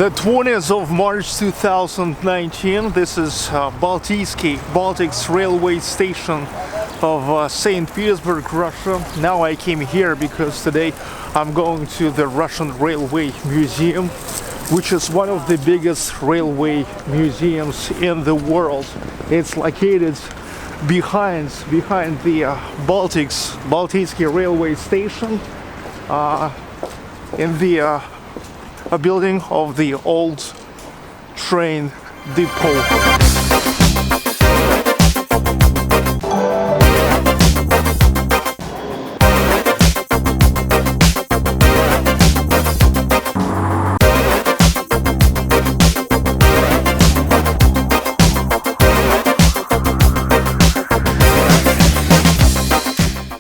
The 20th of March 2019, this is Baltiysky, Baltics railway station of Saint Petersburg, Russia. Now I came here because today I'm going to the Russian Railway Museum, which is one of the biggest railway museums in the world. It's located behind the Baltiysky railway station, in the a building of the old train depot.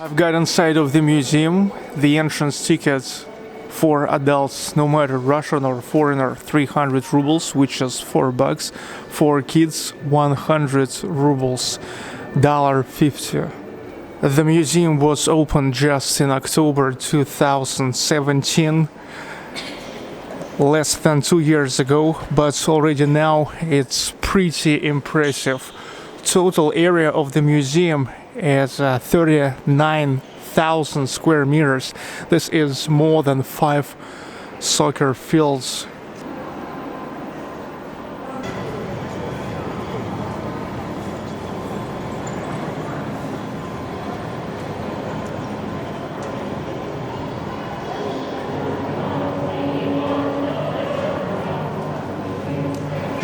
I've got inside of the museum. The entrance tickets for adults, no matter Russian or foreigner, 300 rubles, which is $4. For kids, 100 rubles, $1.50. The museum was opened just in October 2017, less than 2 years ago, but already now it's pretty impressive. Total area of the museum is 39,000 square meters. This is more than 5 soccer fields.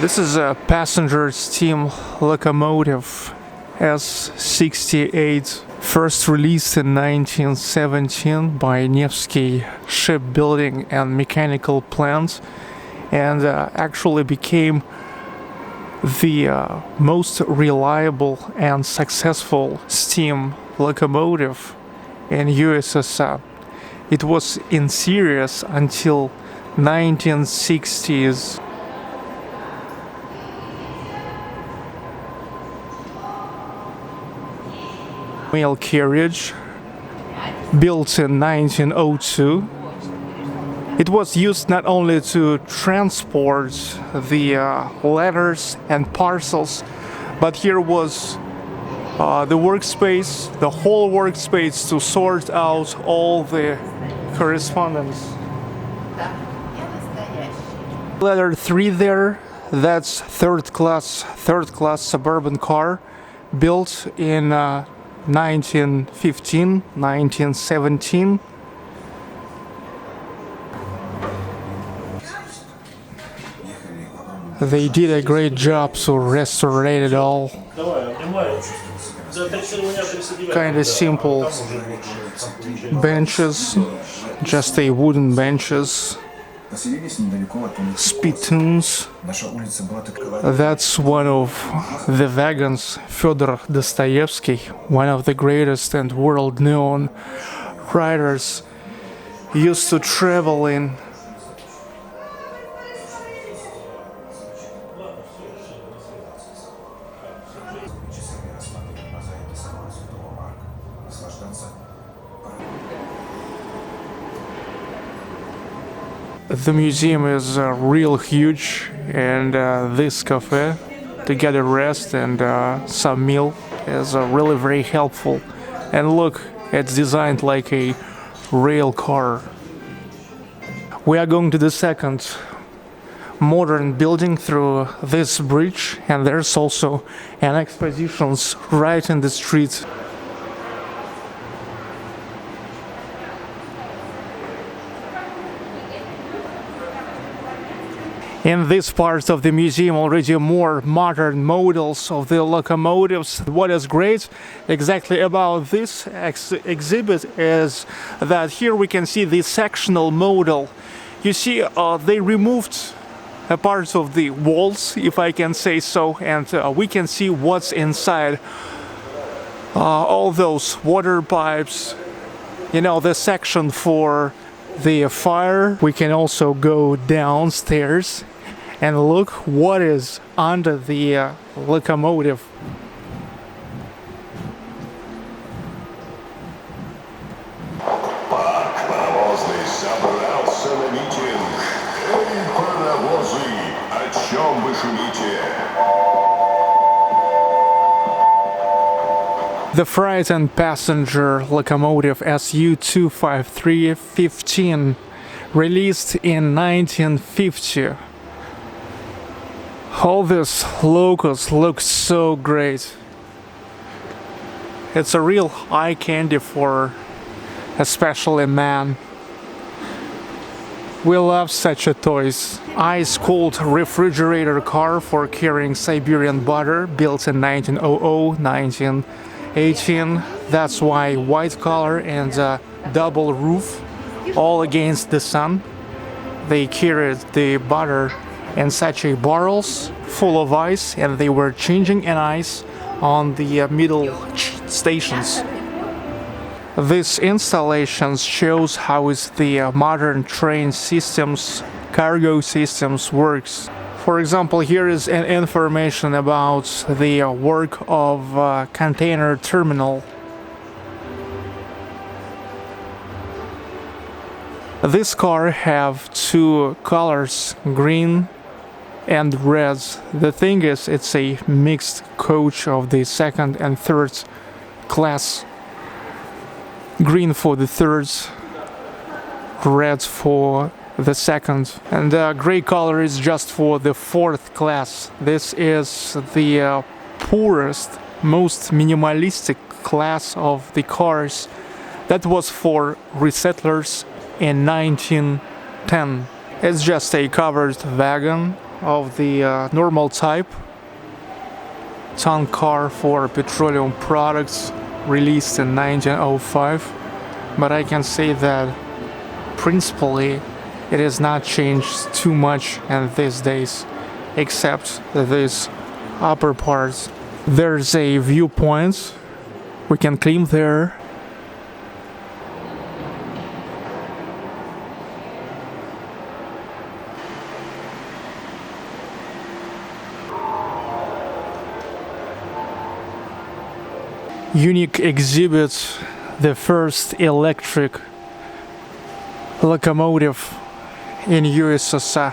This is a passenger steam locomotive S68, first released in 1917 by Nevsky Shipbuilding and Mechanical Plant, and actually became the most reliable and successful steam locomotive in USSR. It was in series until 1960s. Mail carriage, built in 1902. It was used not only to transport the letters and parcels, but here was the workspace, the whole workspace, to sort out all the correspondence. Letter 3 there, that's third class suburban car, built in 1915, 1917. They did a great job to restore it all. Kind of simple benches, just a wooden benches. Spittoons. That's one of the wagons Fyodor Dostoevsky, one of the greatest and world-known writers, used to travel in. The museum is real huge, and this cafe to get a rest and some meal is really very helpful. And look, it's designed like a rail car. We are going to the second modern building through this bridge, and there's also an exposition right in the street. In this part of the museum, already more modern models of the locomotives. What is great exactly about this exhibit is that here we can see the sectional model. You see, they removed a part of the walls, if I can say so, and we can see what's inside. All those water pipes, you know, the section for the fire. We can also go downstairs and look what is under the locomotive. The freight and passenger locomotive SU-253-15, released in 1950. All these locos look so great. It's a real eye candy for especially men. We love such a toys. Ice-cooled refrigerator car for carrying Siberian butter, built in 1900, 1918. That's why white color and double roof, all against the sun. They carried the butter in such a barrels full of ice, and they were changing an ice on the middle stations. This installation shows how is the modern train systems, cargo systems works. For example, here is an information about the work of container terminal. This car have two colors, green and red. The thing is, it's a mixed coach of the second and third class. Green for the third, red for the second, and gray color is just for the fourth class. This is the poorest, most minimalistic class of the cars that was for resettlers in 1910. It's just a covered wagon of the normal type. Tank car for petroleum products, released in 1905, but I can say that principally it has not changed too much in these days, except this upper part. There's a viewpoint we can climb there. Unique exhibit, the first electric locomotive in USSR,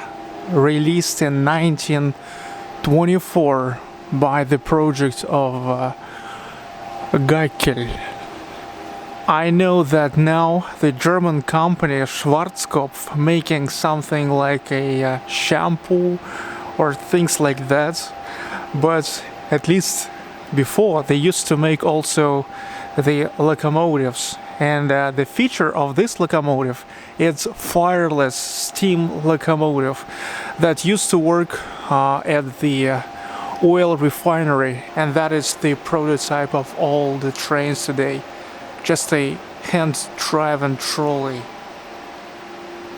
released in 1924 by the project of Scalpel. I know that now the German company Schwarzkopf making something like a shampoo or things like that, but at least before they used to make also the locomotives, and the feature of this locomotive is fireless steam locomotive that used to work at the oil refinery, and that is the prototype of all the trains today, just a hand-driven trolley.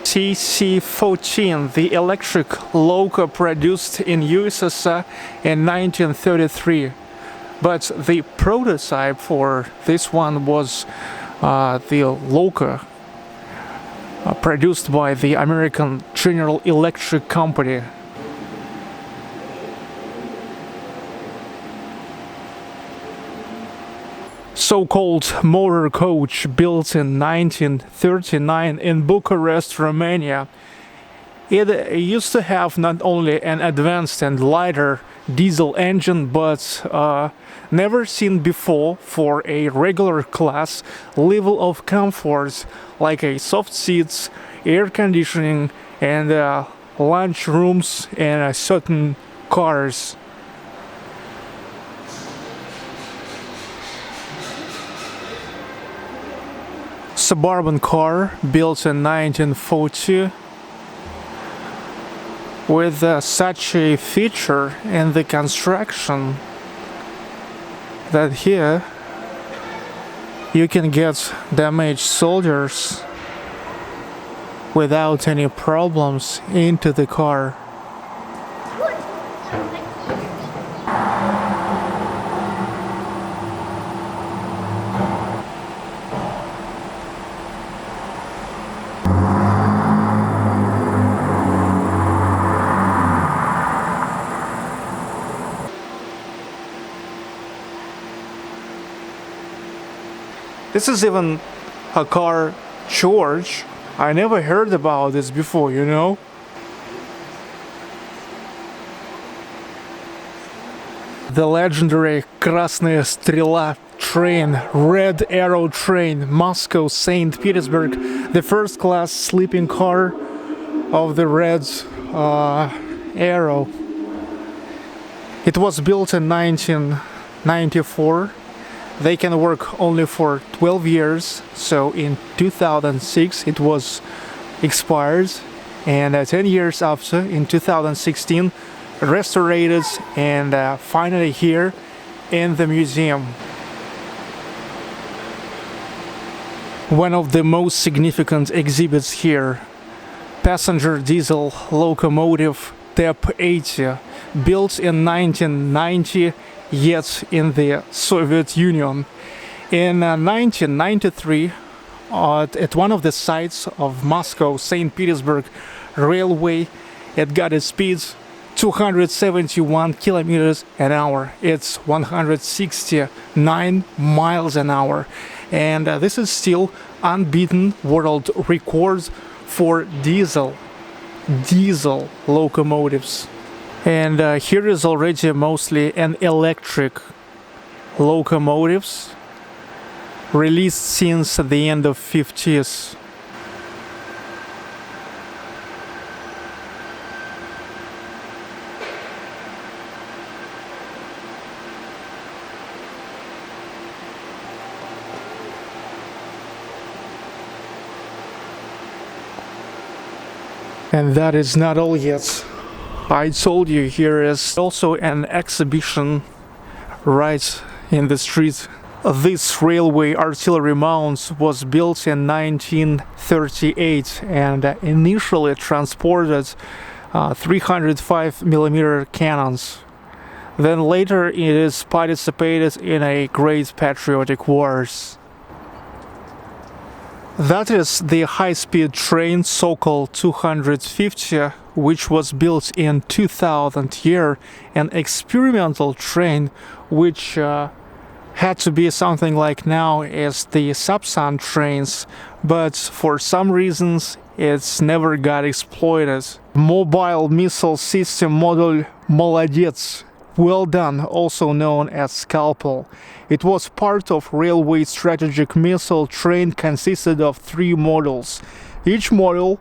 TC-14, the electric loco produced in USSR in 1933. But the prototype for this one was the loco produced by the American General Electric Company. So-called motor coach, built in 1939 in Bucharest, Romania. It used to have not only an advanced and lighter diesel engine, but never seen before for a regular class level of comforts like a soft seats, air conditioning, and lunch rooms in certain cars. Suburban car, built in 1940. With such a feature in the construction that here you can get damaged soldiers without any problems into the car. This is even a car George. I never heard about this before, you know? The legendary Krasnaya Strela train, Red Arrow train, Moscow, Saint Petersburg, the first class sleeping car of the Red Arrow. It was built in 1994. They can work only for 12 years, so in 2006 it was expired, and 10 years after, in 2016, restored and finally here in the museum. One of the most significant exhibits here, passenger diesel locomotive TEP 80, built in 1990, yet in the Soviet Union. In 1993, at one of the sites of Moscow Saint Petersburg railway, it got a speed 271 kilometers an hour. It's 169 miles an hour, and this is still unbeaten world records for diesel locomotives. And here is already mostly an electric locomotives released since the end of 50s. And that is not all yet. I told you here is also an exhibition right in the street. This railway artillery mount was built in 1938 and initially transported 305mm cannons. Then later it is participated in a great patriotic wars. That is the high-speed train Sokol 250, which was built in 2000 year, an experimental train which had to be something like now as the Sapsan trains, but for some reasons it's never got exploited. Mobile missile system model Molodets, well done, also known as Scalpel. It was part of railway strategic missile train, consisted of 3 models. Each model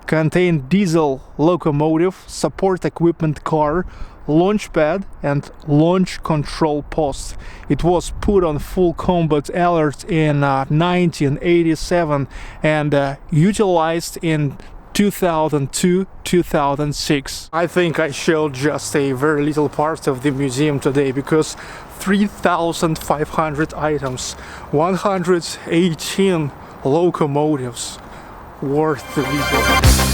contained diesel locomotive, support equipment car, launch pad and launch control post. It was put on full combat alert in 1987 and utilized in 2002-2006. I think I showed just a very little part of the museum today, because 3,500 items, 118 locomotives worth the visit.